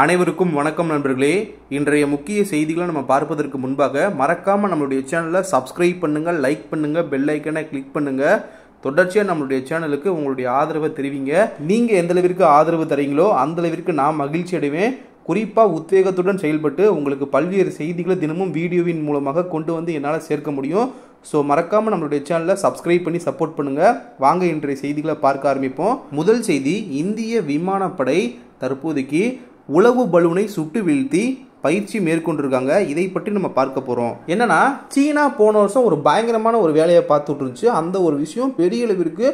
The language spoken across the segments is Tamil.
அனைவருக்கும் வணக்கம் நண்பர்களே. இன்றைய முக்கிய செய்திகளை நம்ம பார்ப்பதற்கு முன்பாக மறக்காம நம்மளுடைய சேனலை சப்ஸ்கிரைப் பண்ணுங்க, லைக் பண்ணுங்க, பெல் ஐக்கனை கிளிக் பண்ணுங்க. தொடர்ச்சியாக நம்மளுடைய சேனலுக்கு உங்களுடைய ஆதரவை தெரிவிங்க. நீங்க எந்த அளவிற்கு ஆதரவு தரீங்களோ அந்த அளவிற்கு நான் மகிழ்ச்சி அடைவேன். குறிப்பாக உத்வேகத்துடன் செயல்பட்டு உங்களுக்கு பல்வேறு செய்திகளை தினமும் வீடியோவின் மூலமாக கொண்டு வந்து என்னால் சேர்க்க முடியும். ஸோ மறக்காமல் நம்மளுடைய சேனலை சப்ஸ்கிரைப் பண்ணி சப்போர்ட் பண்ணுங்கள். வாங்க இன்றைய செய்திகளை பார்க்க ஆரம்பிப்போம். முதல் செய்தி, இந்திய விமானப்படை தற்போதைக்கு உளவு பலூனை சுட்டு வீழ்த்தி பயிற்சி மேற்கொண்டிருக்காங்க. இதை பற்றி நம்ம பார்க்க போகிறோம். என்னன்னா, சீனா போன வருஷம் ஒரு பயங்கரமான ஒரு வேலையை பார்த்துட்டு இருந்துச்சு. அந்த ஒரு விஷயம் பெரிய அளவிற்கு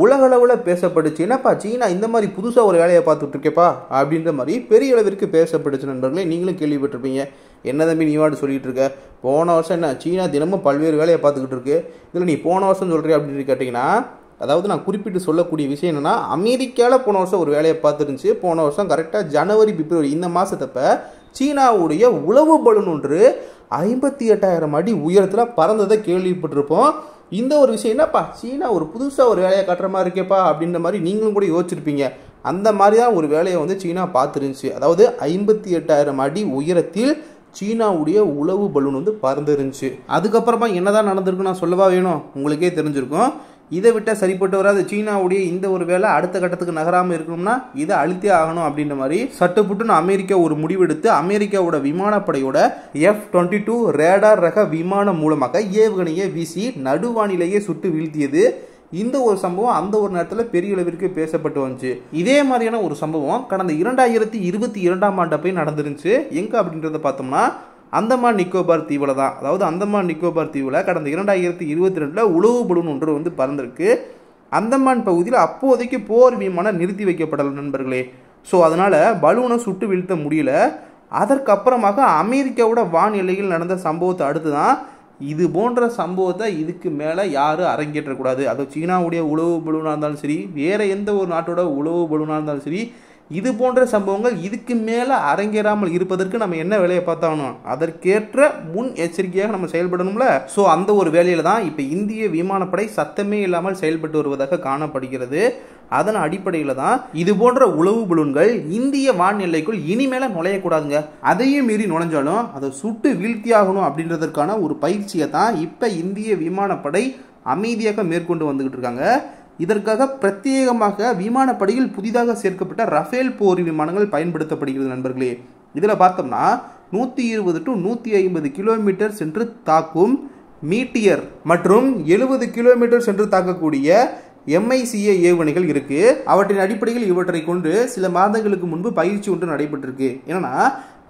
உலகளவில் பேசப்பட்டுச்சு. என்னப்பா சீனா இந்த மாதிரி புதுசாக ஒரு வேலையை பார்த்துட்டு இருக்கேப்பா அப்படின்ற மாதிரி பெரிய அளவிற்கு பேசப்பட்டுச்சு. நண்பர்களே, நீங்களும் கேள்விப்பட்டிருப்பீங்க. என்ன தம்பி நீ வாட்டு சொல்லிட்டு இருக்க, போன வருஷம் என்ன சீனா தினமும் பல்வேறு வேலையை பார்த்துக்கிட்டு இருக்கு, இதில் நீ போன வருஷம் சொல்கிறிய அப்படின்னு கேட்டிங்கன்னா, அதாவது நான் குறிப்பிட்டு சொல்லக்கூடிய விஷயம் என்னென்னா, அமெரிக்காவில் போன வருஷம் ஒரு வேலையை பார்த்துருந்துச்சு. போன வருஷம் கரெக்டாக ஜனவரி பிப்ரவரி இந்த மாதத்தப்ப சீனாவுடைய உளவு பலூன் ஒன்று 58,000 அடி உயரத்தில் பறந்ததை கேள்விப்பட்டிருப்போம். இந்த ஒரு விஷயம் என்னப்பா சீனா ஒரு புதுசாக ஒரு வேலையை காட்டுற மாதிரி இருக்கேப்பா அப்படின்ற மாதிரி நீங்களும் கூட யோசிச்சிருப்பீங்க. அந்த மாதிரி தான் ஒரு வேலையை வந்து சீனா பார்த்துருந்துச்சு. அதாவது 58,000 அடி உயரத்தில் சீனாவுடைய உளவு பலூன் வந்து பறந்துருந்துச்சு. அதுக்கப்புறமா என்னதான் நடந்திருக்கு நான் சொல்லவா வேணும், உங்களுக்கே தெரிஞ்சிருக்கும். இதை விட்டால் சரிப்பட்டு வராது. சீனாவுடைய இந்த ஒரு வேலை அடுத்த கட்டத்துக்கு நகராமல் இருக்கணும்னா இதை அழித்தே ஆகணும் அப்படின்ற மாதிரி சட்டுப்புட்டுன்னு அமெரிக்கா ஒரு முடிவெடுத்து அமெரிக்காவோட விமானப்படையோட F-22 ரேடார் ரக விமானம் மூலமாக ஏவுகணையை வீசி நடுவானிலேயே சுட்டு வீழ்த்தியது. இந்த ஒரு சம்பவம் அந்த ஒரு நேரத்தில் பெரிய அளவிற்கு பேசப்பட்டு வந்துச்சு. இதே மாதிரியான ஒரு சம்பவம் கடந்த 2022ஆம் ஆண்டு போய் நடந்துருந்துச்சு. எங்க அப்படின்றத பார்த்தோம்னா அந்தமான் நிக்கோபார் தீவில் தான். அதாவது அந்தமான் நிக்கோபார் தீவில் கடந்த 2022 உளவு பலூன் ஒன்று வந்து பறந்திருக்கு. அந்தமான் பகுதியில் அப்போதைக்கு போர் விமானம் நிறுத்தி வைக்கப்படல நண்பர்களே. ஸோ அதனால் பலூனை சுட்டு வீழ்த்த முடியல. அதற்கப்புறமாக அமெரிக்காவோட வான் எல்லையில் நடந்த சம்பவத்தை அடுத்து தான் இது போன்ற சம்பவத்தை இதுக்கு மேலே யாரும் அரங்கேற்றக்கூடாது. அது சீனாவுடைய உளவு பலூனாக இருந்தாலும் சரி, வேறு எந்த ஒரு நாட்டோட உளவு பலூனாக இருந்தாலும் சரி, இது போன்ற சம்பவங்கள் இதுக்கு மேலே அரங்கேறாமல் இருப்பதற்கு நம்ம என்ன வேலையை பார்த்தாகணும், அதற்கேற்ற முன் எச்சரிக்கையாக நம்ம செயல்படணும்ல. ஸோ அந்த ஒரு வேலையில தான் இப்போ இந்திய விமானப்படை சத்தமே இல்லாமல் செயல்பட்டு வருவதாக காணப்படுகிறது. அதன் அடிப்படையில் தான் இது போன்ற உளவு பலூன்கள் இந்திய வான் எல்லைக்குள் இனிமேல நுழையக்கூடாதுங்க. அதையும் மீறி நுழைஞ்சாலும் அதை சுட்டு வீழ்த்தியாகணும் அப்படின்றதற்கான ஒரு பயிற்சியை தான் இப்போ இந்திய விமானப்படை அமைதியாக மேற்கொண்டு வந்துகிட்டு இருக்காங்க. இதற்காக பிரத்யேகமாக விமானப்படையில் புதிதாக சேர்க்கப்பட்ட ரஃபேல் போர் விமானங்கள் பயன்படுத்தப்படுகிறது நண்பர்களே. இதில் பார்த்தோம்னா 120 to 150 கிலோமீட்டர் சென்று தாக்கும் மீட்டியர் மற்றும் 70 கிலோமீட்டர் சென்று தாக்கக்கூடிய MICA ஏவுகணைகள் இருக்கு. அவற்றின் அடிப்படையில் இவற்றை கொண்டு சில மாதங்களுக்கு முன்பு பயிற்சி ஒன்று நடைபெற்றிருக்கு. ஏன்னா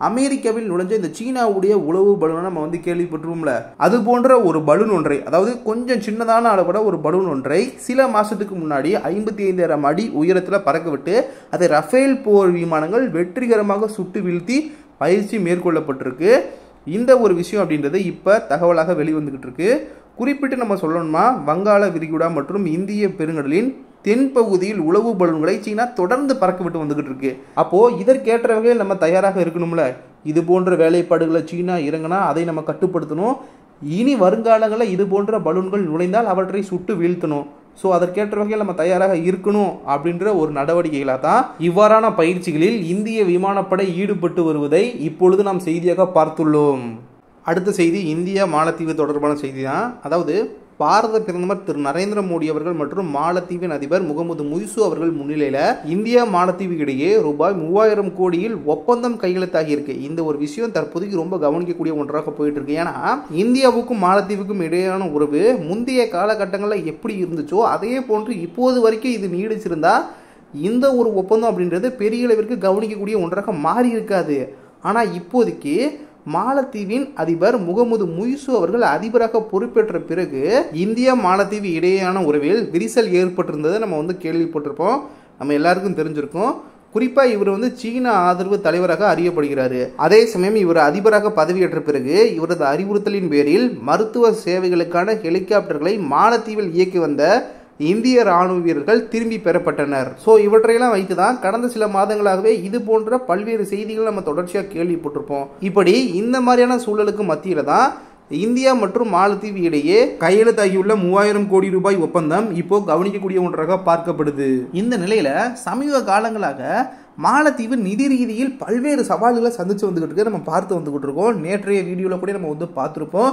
அமெரிக்காவில் நுழைஞ்ச இந்த சீனாவுடைய உளவு பலூனை நம்ம வந்து கேள்விப்பட்டிருவோம்ல, அது போன்ற ஒரு பலூன் ஒன்றை, அதாவது கொஞ்சம் சின்னதான அளவோட ஒரு பலூன் ஒன்றை சில மாசத்துக்கு முன்னாடி 55,000 அடி உயரத்தில் பறக்க விட்டு அதை ரஃபேல் போர் விமானங்கள் வெற்றிகரமாக சுட்டு வீழ்த்தி பயிற்சி மேற்கொள்ளப்பட்டிருக்கு. இந்த ஒரு விஷயம் அப்படின்றது இப்போ தகவலாக வெளிவந்துகிட்டு இருக்கு. குறிப்பிட்டு நம்ம சொல்லணும்னா வங்காள விரிகுடா மற்றும் இந்திய பெருங்கடலின் தென்பகுதியில் உளவு பலூன்களை சீனா தொடர்ந்து பறக்க விட்டு வந்துகிட்டு இருக்கு. அப்போ இதற்கேற்ற வகையில் நம்ம தயாராக இருக்கணும்ல. இது போன்ற வேலைப்பாடுகளை சீனா இறங்கினா அதை நம்ம கட்டுப்படுத்தணும். இனி வருங்காலங்களில் இது போன்ற பலூன்கள் நுழைந்தால் அவற்றை சுட்டு வீழ்த்தணும். ஸோ அதற்கேற்ற வகையில் நம்ம தயாராக இருக்கணும் அப்படின்ற ஒரு நடவடிக்கைகளாக தான் இவ்வாறான பயிற்சிகளில் இந்திய விமானப்படை ஈடுபட்டு வருவதை இப்பொழுது நாம் செய்தியாக பார்த்துள்ளோம். அடுத்த செய்தி இந்தியா மாலத்தீவு தொடர்பான செய்தி தான். அதாவது பாரத பிரதமர் திரு நரேந்திர மோடி அவர்கள் மற்றும் மாலத்தீவின் அதிபர் முகமது முய்சு அவர்கள் முன்னிலையில் இந்தியா மாலத்தீவு இடையே ரூபாய் 3000 கோடியில் ஒப்பந்தம் கையெழுத்தாகி இருக்கு. இந்த ஒரு விஷயம் தற்போதைக்கு ரொம்ப கவனிக்கக்கூடிய ஒன்றாக போயிட்டு இருக்கு. ஏன்னா இந்தியாவுக்கும் மாலத்தீவுக்கும் இடையேயான உறவு முந்தைய காலகட்டங்களில் எப்படி இருந்துச்சோ அதே போன்று இப்போது வரைக்கும் இது நீடிச்சிருந்தா இந்த ஒரு ஒப்பந்தம் அப்படின்றது பெரிய அளவிற்கு கவனிக்கக்கூடிய ஒன்றாக மாறி இருக்காது. ஆனால் இப்போதைக்கு மாலத்தீவின் அதிபர் முகமது முய்சு அவர்கள் அதிபராக பொறுப்பேற்ற பிறகு இந்தியா மாலத்தீவு இடையேயான உறவில் விரிசல் ஏற்பட்டிருந்ததை நம்ம வந்து கேள்விப்பட்டிருப்போம். நம்ம எல்லாருக்கும் தெரிஞ்சிருக்கும். குறிப்பாக இவர் வந்து சீன ஆதரவு தலைவராக அறியப்படுகிறாரு. அதே சமயம் இவர் அதிபராக பதவியேற்ற பிறகு இவரது அறிவுறுத்தலின் பேரில் மருத்துவ சேவைகளுக்கான ஹெலிகாப்டர்களை மாலத்தீவில் இயக்கி வந்த இந்திய ராணுவ வீரர்கள் திரும்பி பெறப்பட்டனர். ஸோ இவற்றையெல்லாம் வைத்துதான் கடந்த சில மாதங்களாகவே இது போன்ற பல்வேறு செய்திகள் நம்ம தொடர்ச்சியாக கேள்விப்பட்டிருப்போம். இப்படி இந்த மாதிரியான சூழலுக்கு மத்தியில தான் இந்தியா மற்றும் மாலத்தீவு இடையே கையெழுத்தாகியுள்ள 3000 கோடி ரூபாய் ஒப்பந்தம் இப்போ கவனிக்கக்கூடிய ஒன்றாக பார்க்கப்படுது. இந்த நிலையில சமீப காலங்களாக மாலத்தீவு நிதி ரீதியில் பல்வேறு சவால்களை சந்திச்சு வந்துகிட்டு இருக்கு. நம்ம பார்த்து வந்துகிட்டு இருக்கோம். நேற்றைய வீடியோவில் கூட நம்ம வந்து பார்த்துருப்போம்.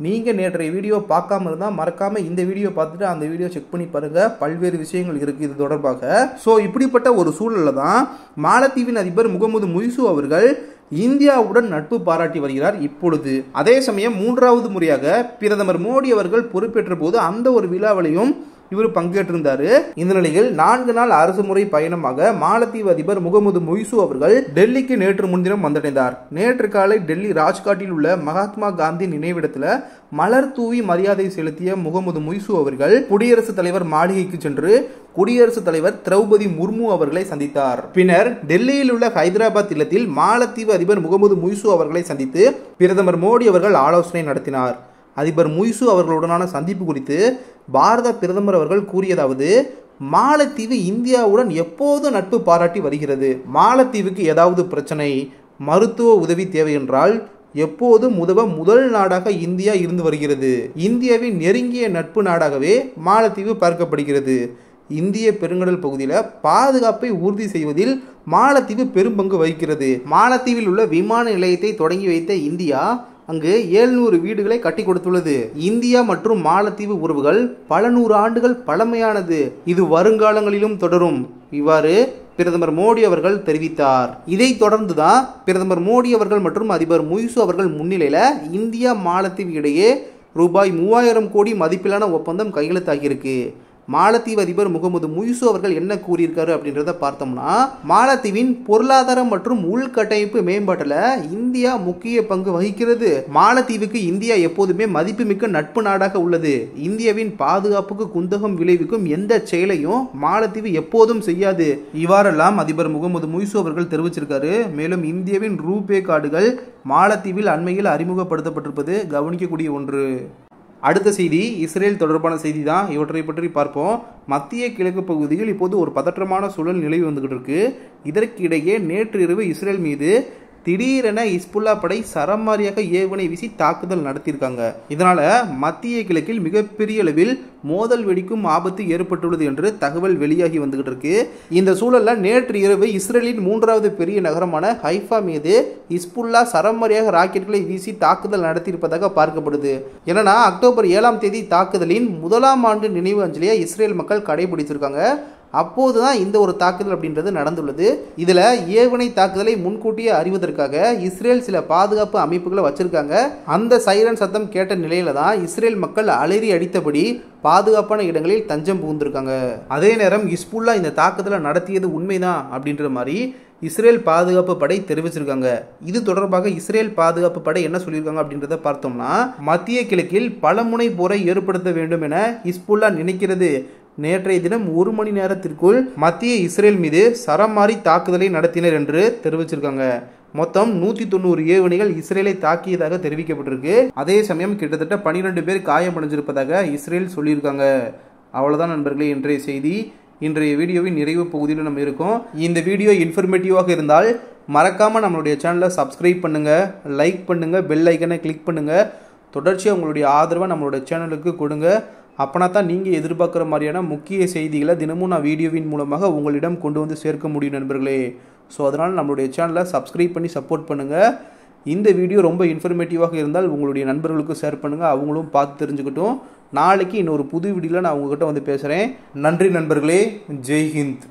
நீங்கள் நேற்றைய வீடியோ பார்க்காம இருந்தால் மறக்காமல் இந்த வீடியோ பார்த்துட்டு அந்த வீடியோ செக் பண்ணி பாருங்கள். பல்வேறு விஷயங்கள் இருக்குது இது தொடர்பாக. ஸோ இப்படிப்பட்ட ஒரு சூழலில் தான் மாலத்தீவின் அதிபர் முகமது முய்சு அவர்கள் இந்தியாவுடன் நட்பு பாராட்டி வருகிறார் இப்பொழுது. அதே சமயம் 3வது முறையாக பிரதமர் மோடி அவர்கள் பொறுப்பேற்ற போது அந்த ஒரு விழாவிலையும் இவர் பங்கேற்றிருந்தாரு. இந்த நிலையில் 4 நாள் அரசு முறை பயணமாக மாலத்தீவு அதிபர் முகமது முய்சு அவர்கள் டெல்லிக்கு நேற்று முன்தினம் வந்தடைந்தார். நேற்று காலை டெல்லி ராஜ்காட்டில் உள்ள மகாத்மா காந்தி நினைவிடத்தில் மலர் தூவி மரியாதை செலுத்திய முகமது முய்சு அவர்கள் குடியரசுத் தலைவர் மாளிகைக்கு சென்று குடியரசுத் தலைவர் திரௌபதி முர்மு அவர்களை சந்தித்தார். பின்னர் டெல்லியில் உள்ள ஹைதராபாத் இல்லத்தில் மாலத்தீவு அதிபர் முகமது முய்சு அவர்களை சந்தித்து பிரதமர் மோடி அவர்கள் ஆலோசனை நடத்தினார். அதிபர் முய்சு அவர்களுடனான சந்திப்பு குறித்து பாரத பிரதமர் அவர்கள் கூறியதாவது: மாலத்தீவு இந்தியாவுடன் எப்போது நட்பு பாராட்டி வருகிறது. மாலத்தீவுக்கு ஏதாவது பிரச்சனை, மருத்துவ உதவி தேவை என்றால் எப்போதும் உதவ முதல் நாடாக இந்தியா இருந்து வருகிறது. இந்தியாவின் நெருங்கிய நட்பு நாடாகவே மாலத்தீவு பார்க்கப்படுகிறது. இந்திய பெருங்கடல் பகுதியில் பாதுகாப்பை உறுதி செய்வதில் மாலத்தீவு பெரும் பங்கு வகிக்கிறது. மாலத்தீவில் உள்ள விமான நிலையத்தை தொடங்கி வைத்த இந்தியா அங்கு 700 வீடுகளை கட்டி கொடுத்துள்ளது. இந்தியா மற்றும் மாலத்தீவு உறவுகள் பல 100 ஆண்டுகள் பழமையானது. இது வருங்காலங்களிலும் தொடரும். இவ்வாறு பிரதமர் மோடி அவர்கள் தெரிவித்தார். இதை தொடர்ந்துதான் பிரதமர் மோடி அவர்கள் மற்றும் அதிபர் முய்சு அவர்கள் முன்னிலையில் இந்தியா மாலத்தீவு இடையே ரூபாய் 3000 கோடி மதிப்பிலான ஒப்பந்தம் கையெழுத்தாகியிருக்கு. மாலத்தீவு அதிபர் முகமது முய்சு அவர்கள் என்ன கூறியிருக்காரு அப்படின்றத பார்த்தோம்னா, மாலத்தீவின் பொருளாதாரம் மற்றும் உள்கட்டமைப்பு மேம்பாட்டில் இந்தியா முக்கிய பங்கு வகிக்கிறது. மாலத்தீவுக்கு இந்தியா எப்போதுமே மதிப்புமிக்க நட்பு நாடாக உள்ளது. இந்தியாவின் பாதுகாப்புக்கு குந்தகம் விளைவிக்கும் எந்த செயலையும் மாலத்தீவு எப்போதும் செய்யாது. இவ்வாறெல்லாம் அதிபர் முகமது முய்சு அவர்கள் தெரிவிச்சிருக்காரு. மேலும் இந்தியாவின் ரூபே கார்டுகள் மாலத்தீவில் அண்மையில் அறிமுகப்படுத்தப்பட்டிருப்பது கவனிக்கக்கூடிய ஒன்று. அடுத்த செய்தி இஸ்ரேல் தொடர்பான செய்தி தான். இவற்றை பற்றி பார்ப்போம். மத்திய கிழக்கு பகுதியில் இப்போது ஒரு பதற்றமான சூழல் நிலவி வந்துகிட்டு இருக்கு. இதற்கிடையே நேற்று இரவு இஸ்ரேல் மீது திடீரென ஹிஸ்புல்லா படை சரமாரியாக ஏவுகணை வீசி தாக்குதல் நடத்தியிருக்காங்க. இதனால மத்திய கிழக்கில் மிகப்பெரிய அளவில் மோதல் வெடிக்கும் ஆபத்து ஏற்பட்டுள்ளது என்று தகவல் வெளியாகி வந்துகிட்டு இருக்கு. இந்த சூழல்ல நேற்று இரவு இஸ்ரேலின் 3வது பெரிய நகரமான ஹைஃபா மீது ஹிஸ்புல்லா சரமாரியாக ராக்கெட்களை வீசி தாக்குதல் நடத்தியிருப்பதாக பார்க்கப்படுது. ஏன்னா அக்டோபர் 7ஆம் தேதி தாக்குதலின் 1ஆம் ஆண்டு நினைவு அஞ்சலியை இஸ்ரேல் மக்கள் கடைபிடிச்சிருக்காங்க. அப்போதுதான் இந்த ஒரு தாக்குதல் அப்படின்றது நடந்துள்ளது. இதுல ஏவுகணை தாக்குதலை முன்கூட்டியே அறிவதற்காக இஸ்ரேல் சில பாதுகாப்பு அமைப்புகளை வச்சிருக்காங்க. அந்த சைரன் சத்தம் கேட்ட நிலையில தான் இஸ்ரேல் மக்கள் அலறி அடித்தபடி பாதுகாப்பான இடங்களில் தஞ்சம் புகுந்திருக்காங்க. அதே நேரம் ஹிஸ்புல்லா இந்த தாக்குதலை நடத்தியது உண்மைதான் அப்படின்ற மாதிரி இஸ்ரேல் பாதுகாப்பு படை தெரிவிச்சிருக்காங்க. இது தொடர்பாக இஸ்ரேல் பாதுகாப்பு படை என்ன சொல்லியிருக்காங்க அப்படின்றத பார்த்தோம்னா, மத்திய கிழக்கில் பலமுனை போரை ஏற்படுத்த வேண்டும் என ஹிஸ்புல்லா நினைக்கிறது. நேற்றைய தினம் 1 மணி நேரத்திற்குள் மத்திய இஸ்ரேல் மீது சரமாரி தாக்குதலை நடத்தினர் என்று தெரிவிச்சிருக்காங்க. மொத்தம் 190 ஏவுகணைகள் இஸ்ரேலை தாக்கியதாக தெரிவிக்கப்பட்டிருக்கு. அதே சமயம் கிட்டத்தட்ட 12 பேர் காயமடைஞ்சிருப்பதாக இஸ்ரேல் சொல்லியிருக்காங்க. அவ்வளவுதான் நண்பர்களே இன்றைய செய்தி. இன்றைய வீடியோவின் நிறைவு பகுதியில் நம்ம இருக்கோம். இந்த வீடியோ இன்ஃபர்மேட்டிவாக இருந்தால் மறக்காம நம்மளுடைய சேனலை சப்ஸ்கிரைப் பண்ணுங்க, லைக் பண்ணுங்க, பெல் ஐக்கனை கிளிக் பண்ணுங்க. தொடர்ச்சியாக உங்களுடைய ஆதரவை நம்மளுடைய சேனலுக்கு கொடுங்க. அப்பனா தான் நீங்கள் எதிர்பார்க்குற மாதிரியான முக்கிய செய்திகளை தினமும் நான் வீடியோவின் மூலமாக உங்களிடம் கொண்டு வந்து சேர்க்க முடியும் நண்பர்களே. ஸோ அதனால் நம்மளுடைய சேனலை சப்ஸ்கிரைப் பண்ணி சப்போர்ட் பண்ணுங்கள். இந்த வீடியோ ரொம்ப இன்ஃபர்மேட்டிவாக இருந்தால் உங்களுடைய நண்பர்களுக்கு ஷேர் பண்ணுங்கள், அவங்களும் பார்த்து தெரிஞ்சுக்கிட்டும். நாளைக்கு இன்னொரு புது வீடியோவில் நான் உங்ககிட்ட வந்து பேசுகிறேன். நன்றி நண்பர்களே. ஜெய் ஹிந்த்.